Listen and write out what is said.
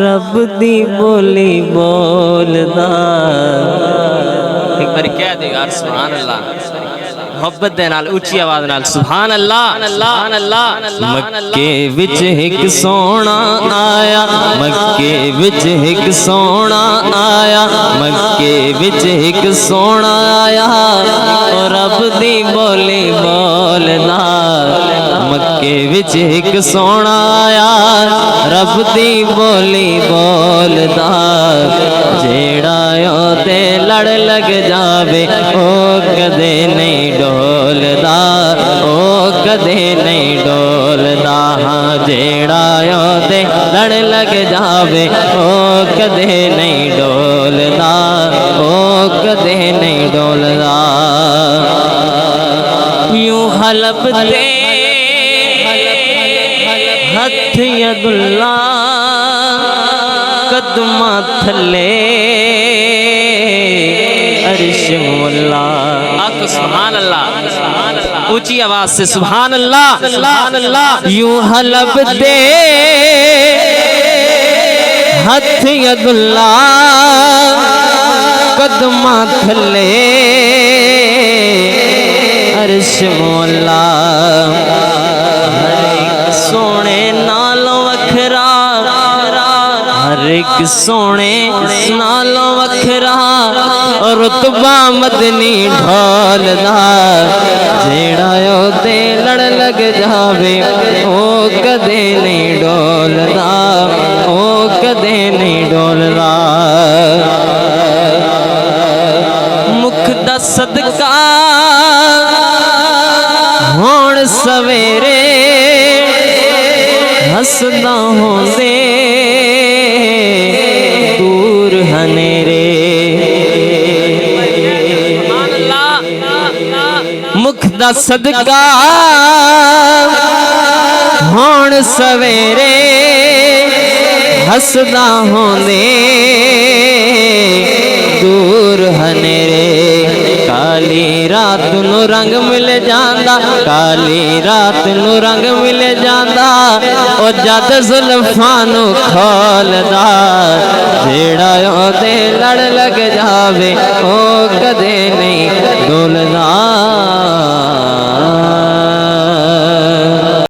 रब दी बोली बोलदा। एक बार कह दे यार सुभान अल्लाह, मोहब्बत दे नाल ऊंची आवाज नाल सुभान अल्लाह। मक्के विच एक सोना आया, मक्के विच एक सोना आया, मक्के विच एक सोना आया, रब दी बोली बोलदा। मक्के विच एक सोना आया, रब दी बोली बोलदा। जेड़ा ते लड़ लग जावे ओ कदे नहीं डोलदा, ओ कदे नहीं डोलदा। हाँ जेड़ा ते लड़ लग जावे ओ कदे नहीं डोलदा, ओ कदे नहीं डोलदा। यूं हलब दे हथ यदुल्ला कदमा थले अर्श मुल्ला। आको सुभान अल्लाह, ऊंची आवाज से सुभान अल्लाह, सुभान अल्लाह। यूं हलब दे हथ यदुल्ला कदमा थले अर्श मुल्ला। सोने नालों वखरा, हर एक सोने नालों वखरा, रुतबा मदनी ढोलदा। जेड़ा ते लड़ लग जावे ओ कदे नहीं डोलदा, ओ कदे नहीं डोलदा। मुख दा सदका होण सवेरे हसदा होंदे दूर हनेरे। मुख दा सदका होण सवेरे हसदा होंदे दूर हनेरे। काली रात नू रंग मिल जांदा, काली रात नू रंग मिल जांदा, ओ जद जुल्फां नू खोलदा।